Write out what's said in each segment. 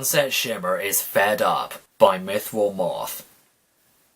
Sunset Shimmer is Fed Up by Mithril Moth.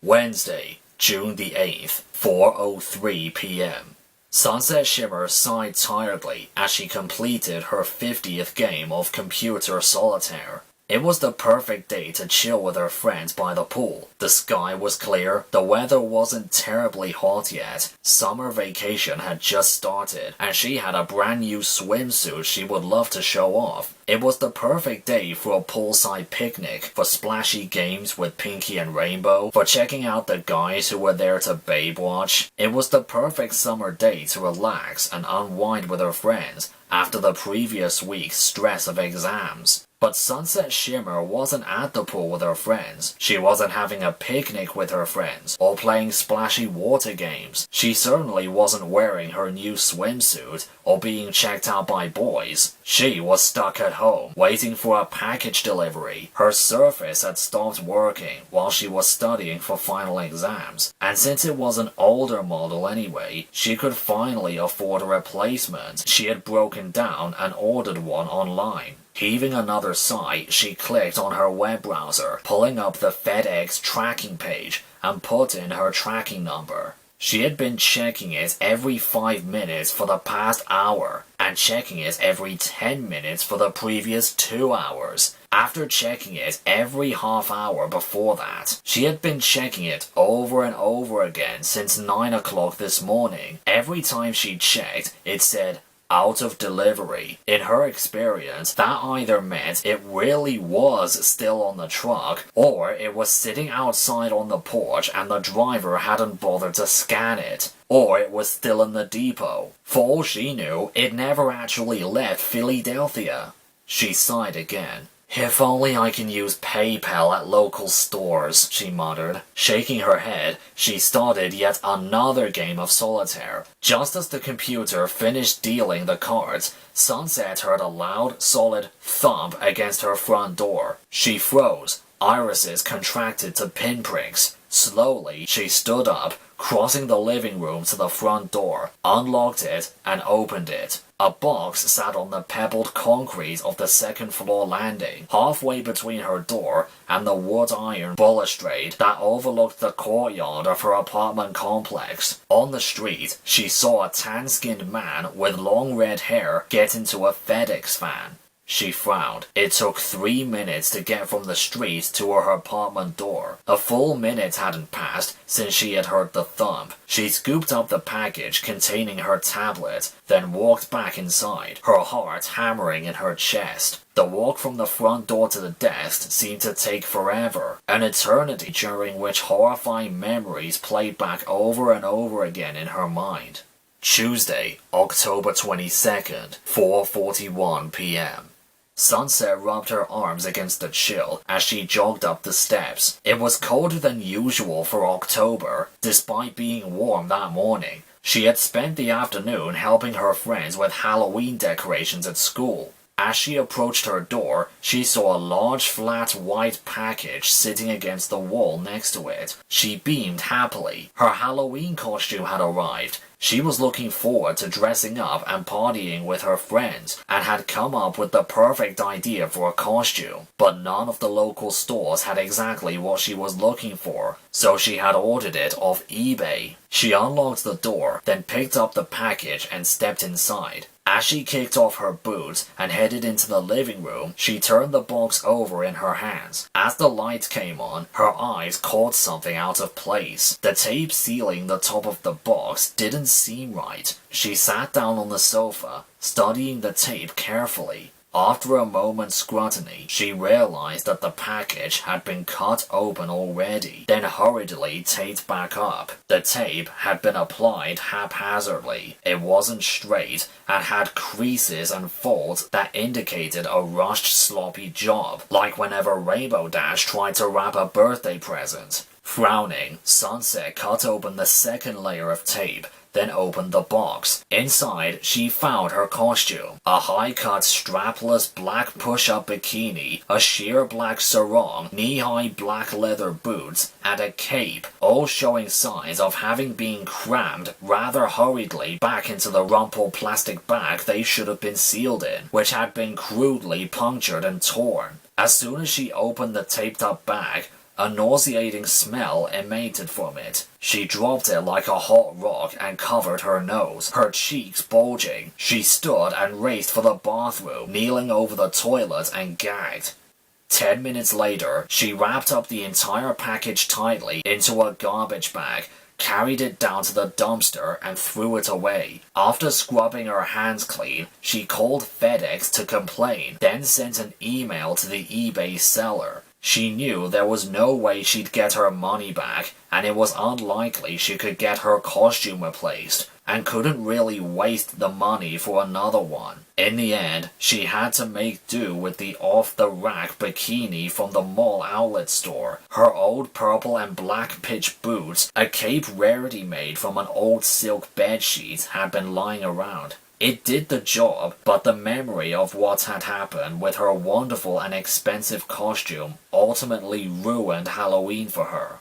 Wednesday, June the 8th, 4:03 p.m. Sunset Shimmer sighed tiredly as she completed her 50th game of computer solitaire. It was the perfect day to chill with her friends by the pool. The sky was clear, the weather wasn't terribly hot yet, summer vacation had just started, and she had a brand new swimsuit she would love to show off. It was the perfect day for a poolside picnic, for splashy games with Pinky and Rainbow, for checking out the guys who were there to babe watch. It was the perfect summer day to relax and unwind with her friends after the previous week's stress of exams. But Sunset Shimmer wasn't at the pool with her friends. She wasn't having a picnic with her friends or playing splashy water games. She certainly wasn't wearing her new swimsuit or being checked out by boys. She was stuck at home, waiting for a package delivery. Her Surface had stopped working while she was studying for final exams, and since it was an older model anyway, she could finally afford a replacement. She had broken down and ordered one online. Heaving another sigh, she clicked on her web browser, pulling up the FedEx tracking page, and put in her tracking number. She had been checking it every 5 minutes for the past hour, and checking it every 10 minutes for the previous 2 hours. After checking it every half hour before that, she had been checking it over and over again since 9 o'clock this morning. Every time she checked, it said, "Out of delivery." In her experience, that either meant it really was still on the truck, or it was sitting outside on the porch and the driver hadn't bothered to scan it, or it was still in the depot. For all she knew, it never actually left Philadelphia. She sighed again. "If only I can use PayPal at local stores," she muttered. Shaking her head, she started yet another game of solitaire. Just as the computer finished dealing the cards, Sunset heard a loud, solid thump against her front door. She froze, irises contracted to pinpricks. Slowly, she stood up, crossing the living room to the front door, unlocked it, and opened it. A box sat on the pebbled concrete of the second-floor landing, halfway between her door and the wood-iron balustrade that overlooked the courtyard of her apartment complex. On the street, she saw a tan-skinned man with long red hair get into a FedEx van. She frowned. It took 3 minutes to get from the street to her apartment door. A full minute hadn't passed since she had heard the thump. She scooped up the package containing her tablet, then walked back inside, her heart hammering in her chest. The walk from the front door to the desk seemed to take forever, an eternity during which horrifying memories played back over and over again in her mind. Tuesday, October 22nd, 4:41 p.m. Sunset rubbed her arms against the chill as she jogged up the steps. It was colder than usual for October, despite being warm that morning. She had spent the afternoon helping her friends with Halloween decorations at school. As she approached her door, she saw a large flat white package sitting against the wall next to it. She beamed happily. Her Halloween costume had arrived. She was looking forward to dressing up and partying with her friends, and had come up with the perfect idea for a costume. But none of the local stores had exactly what she was looking for, so she had ordered it off eBay. She unlocked the door, then picked up the package and stepped inside. As she kicked off her boots and headed into the living room, she turned the box over in her hands. As the light came on, her eyes caught something out of place. The tape sealing the top of the box didn't seem right. She sat down on the sofa, studying the tape carefully. After a moment's scrutiny, she realized that the package had been cut open already, then hurriedly taped back up. The tape had been applied haphazardly. It wasn't straight and had creases and folds that indicated a rushed, sloppy job, like whenever Rainbow Dash tried to wrap a birthday present. Frowning, Sunset cut open the second layer of tape, then opened the box. Inside, she found her costume. A high-cut, strapless black push-up bikini, a sheer black sarong, knee-high black leather boots, and a cape, all showing signs of having been crammed rather hurriedly back into the rumpled plastic bag they should have been sealed in, which had been crudely punctured and torn. As soon as she opened the taped-up bag, a nauseating smell emanated from it. She dropped it like a hot rock and covered her nose, her cheeks bulging. She stood and raced for the bathroom, kneeling over the toilet and gagged. 10 minutes later, she wrapped up the entire package tightly into a garbage bag, carried it down to the dumpster, and threw it away. After scrubbing her hands clean, she called FedEx to complain, then sent an email to the eBay seller. She knew there was no way she'd get her money back, and it was unlikely she could get her costume replaced, and couldn't really waste the money for another one. In the end, she had to make do with the off-the-rack bikini from the mall outlet store, her old purple and black pitch boots, a cape Rarity made from an old silk bedsheet had been lying around. It did the job, but the memory of what had happened with her wonderful and expensive costume ultimately ruined Halloween for her.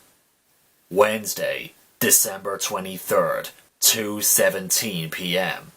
Wednesday, December 23rd, 2:17 p.m.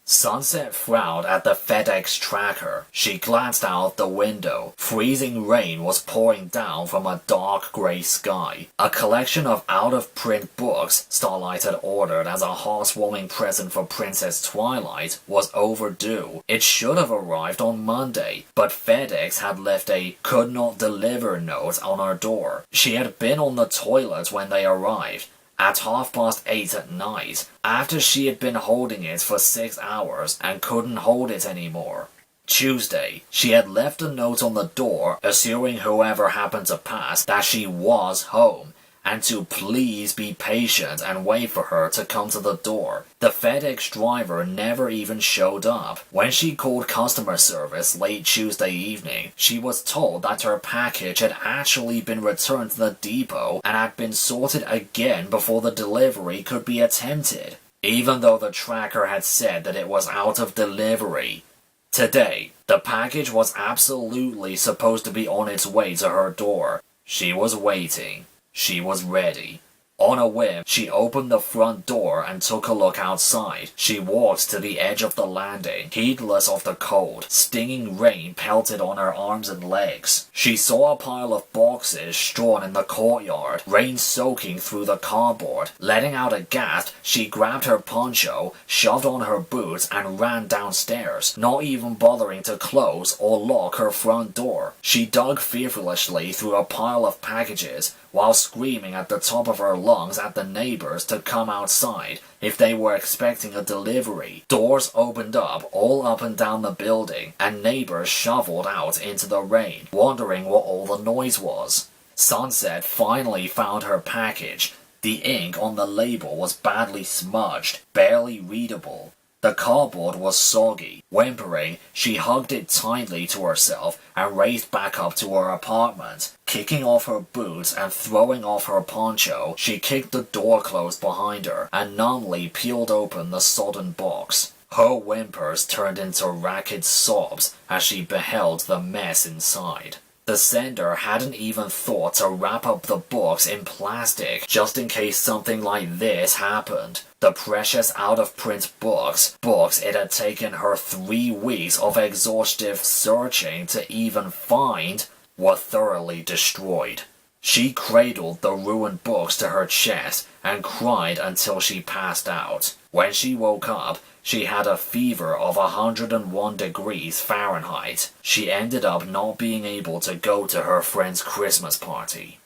Sunset frowned at the FedEx tracker. She glanced out the window. Freezing rain was pouring down from a dark gray sky. A collection of out-of-print books Starlight had ordered as a heartwarming present for Princess Twilight was overdue. It should have arrived on Monday, but FedEx had left a "could not deliver" note on her door. She had been on the toilet when they arrived, at 8:30 at night, after she had been holding it for 6 hours and couldn't hold it anymore. Tuesday, she had left a note on the door assuring whoever happened to pass that she was home, and to please be patient and wait for her to come to the door. The FedEx driver never even showed up. When she called customer service late Tuesday evening, she was told that her package had actually been returned to the depot and had been sorted again before the delivery could be attempted, even though the tracker had said that it was out of delivery. Today, the package was absolutely supposed to be on its way to her door. She was waiting. She was ready. On a whim, she opened the front door and took a look outside. She walked to the edge of the landing, heedless of the cold. Stinging rain pelted on her arms and legs. She saw a pile of boxes strewn in the courtyard, rain soaking through the cardboard. Letting out a gasp, she grabbed her poncho, shoved on her boots, and ran downstairs, not even bothering to close or lock her front door. She dug feverishly through a pile of packages, while screaming at the top of her lungs at the neighbors to come outside if they were expecting a delivery. Doors opened up all up and down the building, and neighbors shoveled out into the rain, wondering what all the noise was. Sunset finally found her package. The ink on the label was badly smudged, barely readable. The cardboard was soggy. Whimpering, she hugged it tightly to herself and raced back up to her apartment. Kicking off her boots and throwing off her poncho, she kicked the door closed behind her and numbly peeled open the sodden box. Her whimpers turned into ragged sobs as she beheld the mess inside. The sender hadn't even thought to wrap up the books in plastic just in case something like this happened. The precious out-of-print books it had taken her 3 weeks of exhaustive searching to even find, were thoroughly destroyed. She cradled the ruined books to her chest and cried until she passed out. When she woke up, she had a fever of 101 degrees Fahrenheit. She ended up not being able to go to her friend's Christmas party.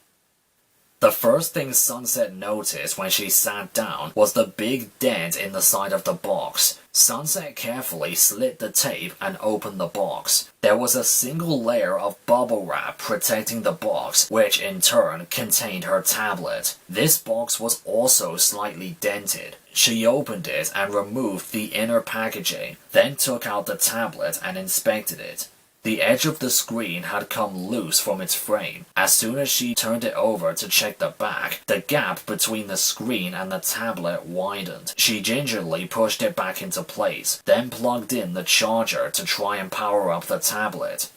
The first thing Sunset noticed when she sat down was the big dent in the side of the box. Sunset carefully slit the tape and opened the box. There was a single layer of bubble wrap protecting the box, which in turn contained her tablet. This box was also slightly dented. She opened it and removed the inner packaging, then took out the tablet and inspected it. The edge of the screen had come loose from its frame. As soon as she turned it over to check the back, the gap between the screen and the tablet widened. She gingerly pushed it back into place, then plugged in the charger to try and power up the tablet.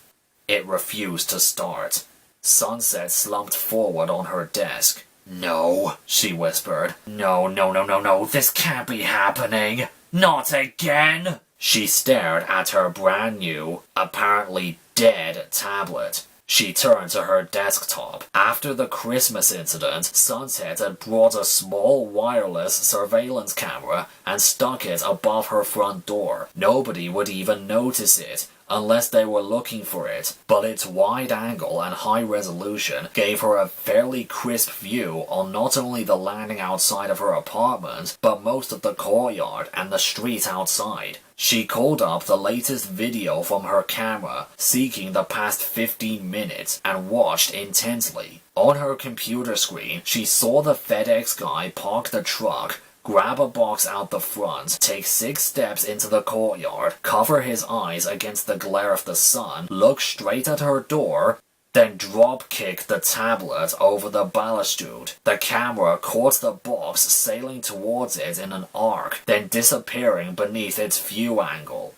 It refused to start. Sunset slumped forward on her desk. "No," she whispered. No, this can't be happening. Not again!" She stared at her brand new, apparently dead tablet. She turned to her desktop. After the Christmas incident, Sunset had brought a small wireless surveillance camera and stuck it above her front door. Nobody would even notice it, unless they were looking for it, but its wide angle and high resolution gave her a fairly crisp view on not only the landing outside of her apartment, but most of the courtyard and the street outside. She called up the latest video from her camera, seeking the past 15 minutes, and watched intensely. On her computer screen, she saw the FedEx guy park the truck, grab a box out the front, take 6 steps into the courtyard, cover his eyes against the glare of the sun, look straight at her door, then drop-kick the tablet over the balustrade. The camera caught the box sailing towards it in an arc, then disappearing beneath its view angle.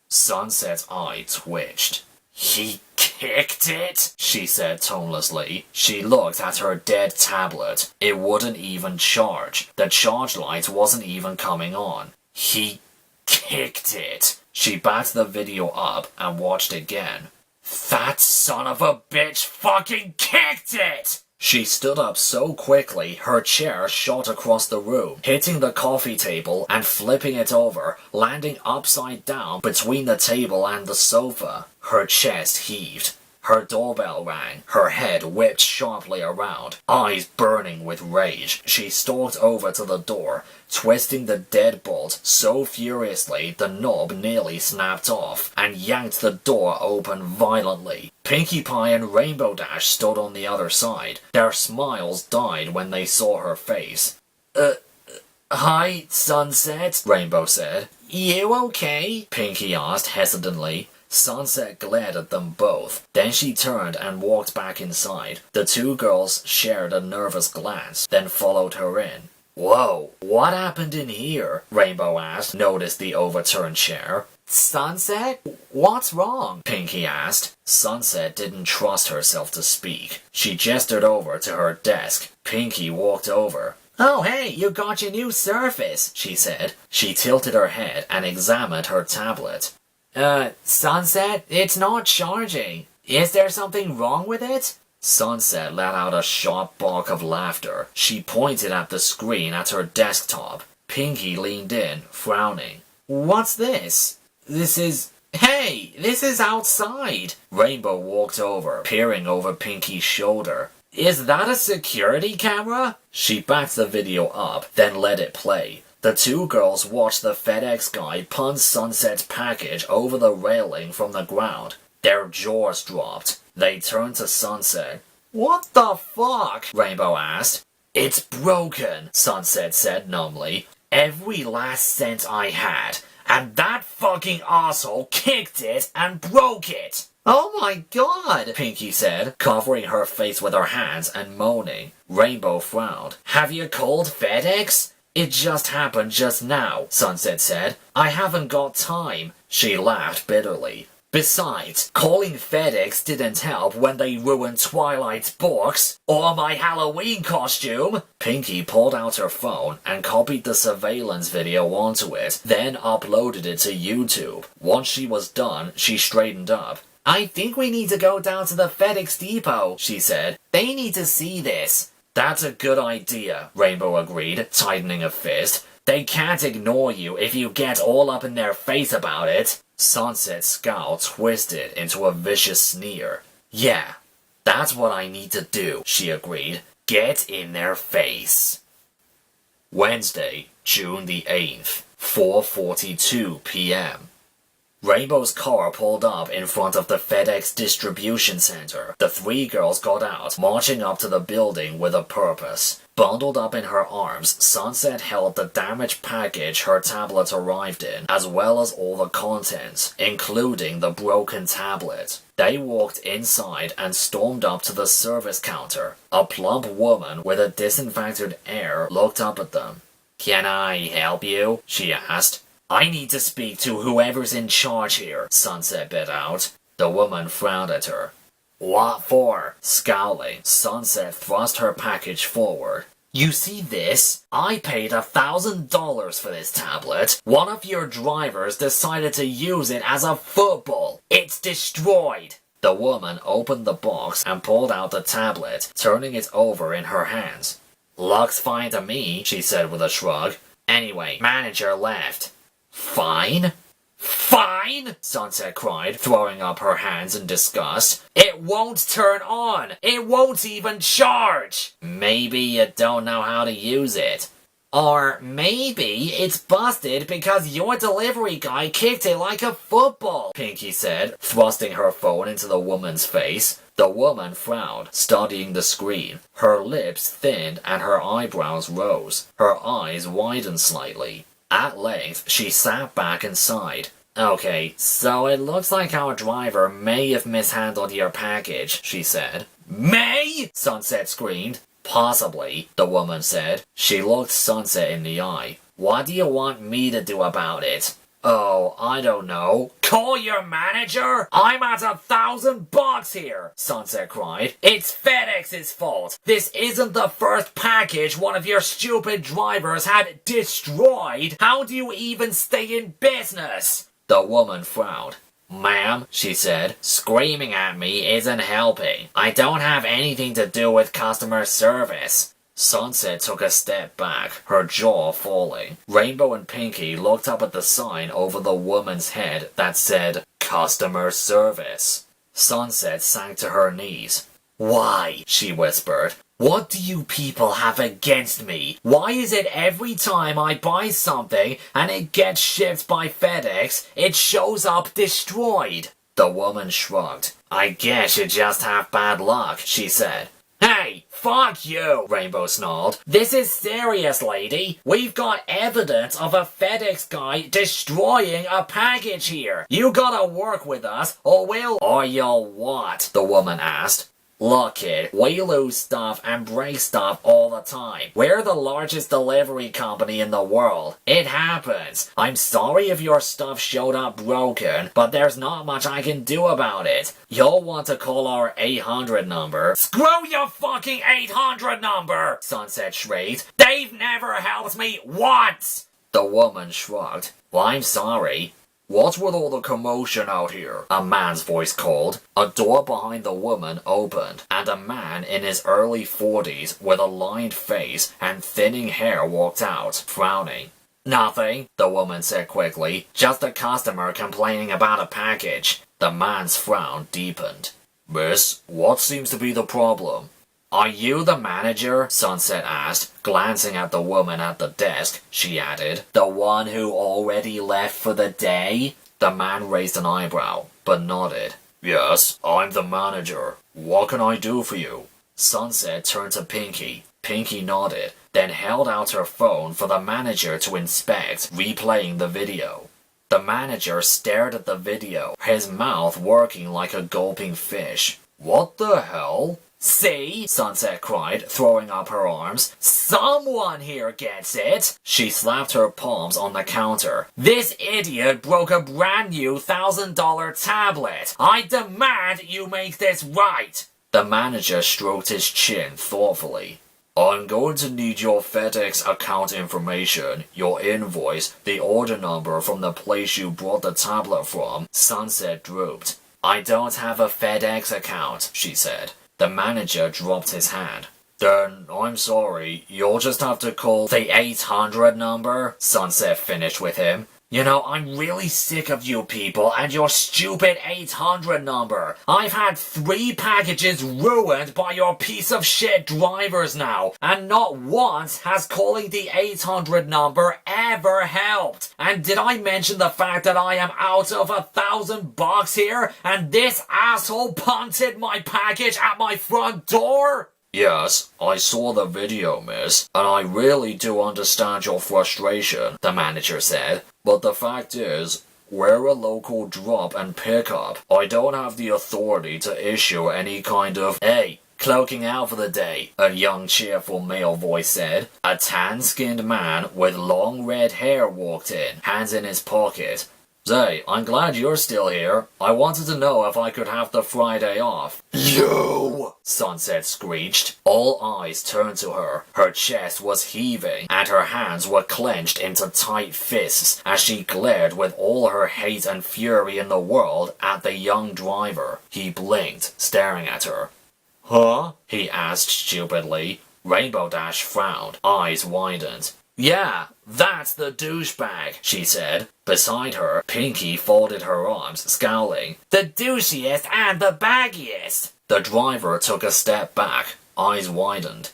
Sunset's eye twitched. "He kicked it?" she said tonelessly. She looked at her dead tablet. It wouldn't even charge. The charge light wasn't even coming on. "He kicked it." She backed the video up and watched again. "That son of a bitch fucking kicked it!" She stood up so quickly, her chair shot across the room, hitting the coffee table and flipping it over, landing upside down between the table and the sofa. Her chest heaved. Her doorbell rang. Her head whipped sharply around, eyes burning with rage. She stalked over to the door, twisting the deadbolt so furiously the knob nearly snapped off, and yanked the door open violently. Pinkie Pie and Rainbow Dash stood on the other side. Their smiles died when they saw her face. Hi, Sunset," Rainbow said. "You okay?" Pinkie asked hesitantly. Sunset glared at them both. Then she turned and walked back inside. The two girls shared a nervous glance, then followed her in. "Whoa, what happened in here?" Rainbow asked, noticed the overturned chair. "Sunset? What's wrong?" Pinkie asked. Sunset didn't trust herself to speak. She gestured over to her desk. Pinkie walked over. "Oh hey, you got your new Surface," she said. She tilted her head and examined her tablet. Sunset, it's not charging. Is there something wrong with it?" Sunset let out a sharp bark of laughter. She pointed at the screen at her desktop. Pinkie leaned in, frowning. "What's this? Hey, this is outside!" Rainbow walked over, peering over Pinkie's shoulder. "Is that a security camera?" She backed the video up, then let it play. The two girls watched the FedEx guy punch Sunset's package over the railing from the ground. Their jaws dropped. They turned to Sunset. "What the fuck?" Rainbow asked. "It's broken," Sunset said numbly. "Every last cent I had. And that fucking asshole kicked it and broke it." "Oh my god," Pinkie said, covering her face with her hands and moaning. Rainbow frowned. "Have you called FedEx?" "It just happened just now," Sunset said. "I haven't got time." She laughed bitterly. "Besides, calling FedEx didn't help when they ruined Twilight's box or my Halloween costume." Pinkie pulled out her phone and copied the surveillance video onto it, then uploaded it to YouTube. Once she was done, she straightened up. "I think we need to go down to the FedEx depot," she said. "They need to see this." "That's a good idea," Rainbow agreed, tightening a fist. "They can't ignore you if you get all up in their face about it." Sunset's scowl twisted into a vicious sneer. "Yeah, that's what I need to do," she agreed. "Get in their face." Wednesday, June the 8th, 4:42 p.m. Rainbow's car pulled up in front of the FedEx distribution center. The three girls got out, marching up to the building with a purpose. Bundled up in her arms, Sunset held the damaged package her tablet arrived in, as well as all the contents, including the broken tablet. They walked inside and stormed up to the service counter. A plump woman with a disinfected air looked up at them. "Can I help you?" she asked. "I need to speak to whoever's in charge here," Sunset bit out. The woman frowned at her. "What for?" Scowling, Sunset thrust her package forward. "You see this? I paid $1,000 for this tablet. One of your drivers decided to use it as a football. It's destroyed." The woman opened the box and pulled out the tablet, turning it over in her hands. "Looks fine to me," she said with a shrug. "Anyway, manager left." "Fine?" "Fine?" Sunset cried, throwing up her hands in disgust. "It won't turn on! It won't even charge!" "Maybe you don't know how to use it. Or maybe it's busted because your delivery guy kicked it like a football," Pinky said, thrusting her phone into the woman's face. The woman frowned, studying the screen. Her lips thinned and her eyebrows rose. Her eyes widened slightly. At length, she sat back and sighed. "Okay, so it looks like our driver may have mishandled your package," she said. "May?" Sunset screamed. "Possibly," the woman said. She looked Sunset in the eye. "What do you want me to do about it?" "Oh, I don't know." "Call your manager? I'm at $1,000 here," Sunset cried. "It's FedEx's fault. This isn't the first package one of your stupid drivers had destroyed. How do you even stay in business?" The woman frowned. "Ma'am," she said, "screaming at me isn't helping. I don't have anything to do with customer service." Sunset took a step back, her jaw falling. Rainbow and Pinky looked up at the sign over the woman's head that said, "Customer Service." Sunset sank to her knees. "Why?" she whispered. "What do you people have against me? Why is it every time I buy something and it gets shipped by FedEx, it shows up destroyed?" The woman shrugged. "I guess you just have bad luck," she said. "Hey, fuck you," Rainbow snarled. "This is serious, lady. We've got evidence of a FedEx guy destroying a package here. You gotta work with us, or you'll what?" the woman asked. "Look, kid, we lose stuff and break stuff all the time. We're the largest delivery company in the world. It happens. I'm sorry if your stuff showed up broken, but there's not much I can do about it. You'll want to call our 800 number. "Screw your fucking 800 number!" Sunset shrieked. "They've never helped me once!" The woman shrugged. "Well, I'm sorry." "What's with all the commotion out here?" a man's voice called. A door behind the woman opened, and a man in his early 40s with a lined face and thinning hair walked out, frowning. "Nothing," the woman said quickly. "Just a customer complaining about a package." The man's frown deepened. "Miss, what seems to be the problem?" "Are you the manager?" Sunset asked, glancing at the woman at the desk. She added, "The one who already left for the day?" The man raised an eyebrow, but nodded. "Yes, I'm the manager. What can I do for you?" Sunset turned to Pinky. Pinky nodded, then held out her phone for the manager to inspect, replaying the video. The manager stared at the video, his mouth working like a gulping fish. "What the hell?" "See?" Sunset cried, throwing up her arms. "Someone here gets it!" She slapped her palms on the counter. "This idiot broke a brand new $1,000 tablet! I demand you make this right!" The manager stroked his chin thoughtfully. "I'm going to need your FedEx account information, your invoice, the order number from the place you brought the tablet from." Sunset drooped. "I don't have a FedEx account," she said. The manager dropped his hand. "Then, I'm sorry, you'll just have to call the 800 number," Sunset finished with him. "You know, I'm really sick of you people and your stupid 800 number. I've had 3 packages ruined by your piece of shit drivers now, and not once has calling the 800 number ever helped. And did I mention the fact that I am out of $1,000 here, and this asshole punted my package at my front door?" "Yes, I saw the video, miss, and I really do understand your frustration," the manager said. "But the fact is, we're a local drop and pickup. I don't have the authority to issue any kind of—" "Hey, cloaking out for the day," a young cheerful male voice said. A tan-skinned man with long red hair walked in, hands in his pocket. Say, I'm glad you're still here. I wanted to know if I could have the Friday off. You! Sunset screeched. All eyes turned to her. Her chest was heaving, and her hands were clenched into tight fists as she glared with all her hate and fury in the world at the young driver. He blinked, staring at her. Huh? He asked stupidly. Rainbow Dash frowned, eyes widened. Yeah, that's the douchebag, she said. Beside her, Pinky folded her arms, scowling. The douchiest and the baggiest! The driver took a step back, eyes widened.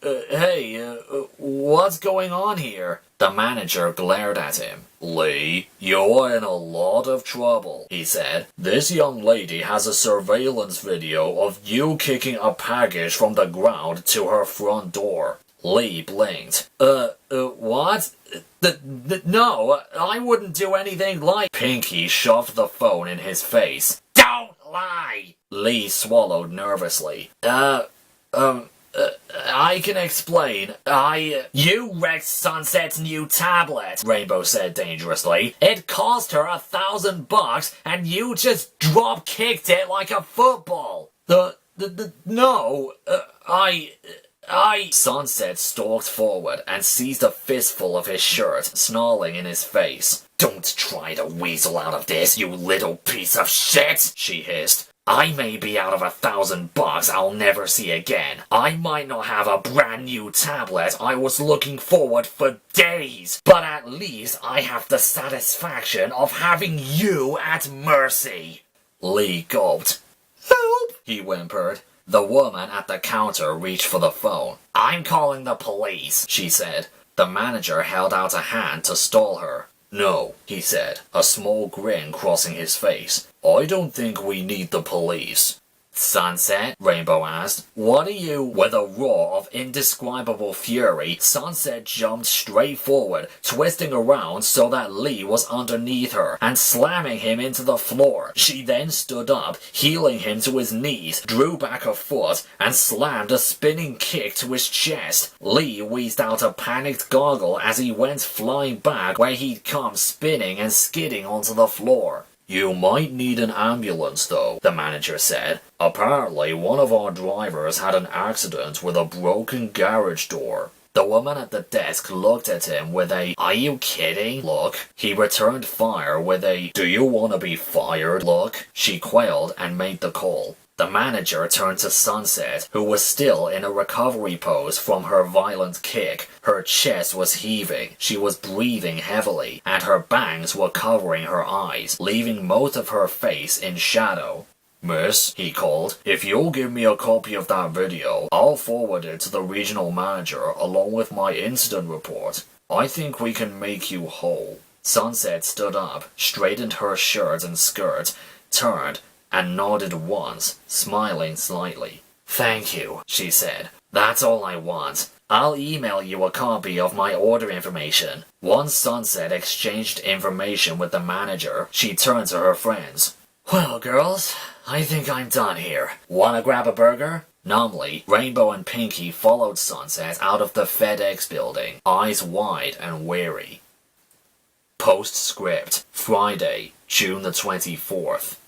Hey, what's going on here? The manager glared at him. Lee, you're in a lot of trouble, he said. This young lady has a surveillance video of you kicking a package from the ground to her front door. Lee blinked. What? No, I wouldn't do anything like... Pinky shoved the phone in his face. Don't lie! Lee swallowed nervously. I can explain. You wrecked Sunset's new tablet, Rainbow said dangerously. It cost her $1,000 and you just drop-kicked it like a football. No, Sunset stalked forward and seized a fistful of his shirt, snarling in his face. Don't try to weasel out of this, you little piece of shit, she hissed. I may be out of $1,000 I'll never see again. I might not have a brand new tablet I was looking forward for days, but at least I have the satisfaction of having you at mercy. Lee gulped. Help! He whimpered. The woman at the counter reached for the phone. I'm calling the police, she said. The manager held out a hand to stall her. No, he said, a small grin crossing his face. I don't think we need the police. Sunset? Rainbow asked. What are you? With a roar of indescribable fury, Sunset jumped straight forward, twisting around so that Lee was underneath her, and slamming him into the floor. She then stood up, heeling him to his knees, drew back a foot, and slammed a spinning kick to his chest. Lee wheezed out a panicked goggle as he went flying back where he'd come spinning and skidding onto the floor. You might need an ambulance, though, the manager said. Apparently, one of our drivers had an accident with a broken garage door. The woman at the desk looked at him with a, "Are you kidding?" look. He returned fire with a, "Do you want to be fired?" look. She quailed and made the call. The manager turned to Sunset, who was still in a recovery pose from her violent kick. Her chest was heaving, she was breathing heavily, and her bangs were covering her eyes, leaving most of her face in shadow. Miss, he called, if you'll give me a copy of that video, I'll forward it to the regional manager along with my incident report. I think we can make you whole. Sunset stood up, straightened her shirt and skirt, turned, and nodded once, smiling slightly. Thank you, she said. That's all I want. I'll email you a copy of my order information. Once Sunset exchanged information with the manager, she turned to her friends. Well, girls, I think I'm done here. Wanna grab a burger? Numbly, Rainbow and Pinky followed Sunset out of the FedEx building, eyes wide and weary. Postscript, Friday, June the 24th.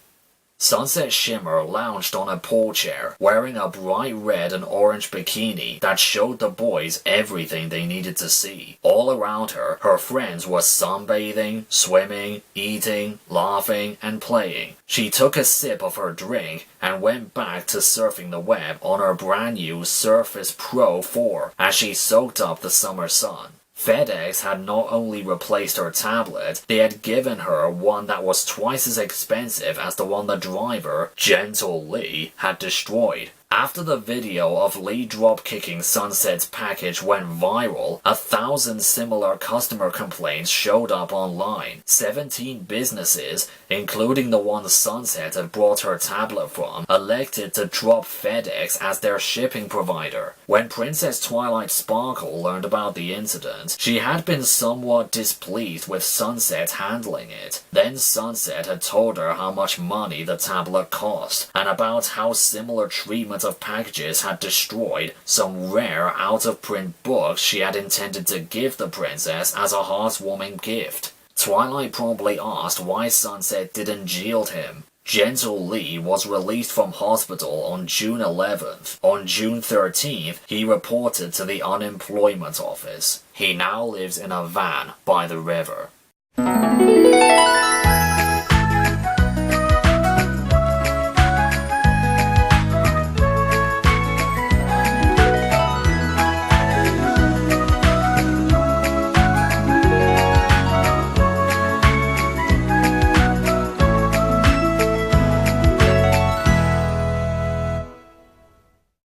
Sunset Shimmer lounged on a pool chair, wearing a bright red and orange bikini that showed the boys everything they needed to see. All around her, her friends were sunbathing, swimming, eating, laughing, and playing. She took a sip of her drink and went back to surfing the web on her brand new Surface Pro 4 as she soaked up the summer sun. FedEx had not only replaced her tablet, they had given her one that was twice as expensive as the one the driver, Gentle Lee, had destroyed. After the video of Lee drop-kicking Sunset's package went viral, 1,000 similar customer complaints showed up online. 17 businesses, including the one Sunset had brought her tablet from, elected to drop FedEx as their shipping provider. When Princess Twilight Sparkle learned about the incident, she had been somewhat displeased with Sunset handling it. Then Sunset had told her how much money the tablet cost, and about how similar treatment of packages had destroyed some rare out-of-print books she had intended to give the princess as a heartwarming gift. Twilight probably asked why Sunset didn't jail him. Gentle Lee was released from hospital on June 11th. On June 13th, he reported to the unemployment office. He now lives in a van by the river.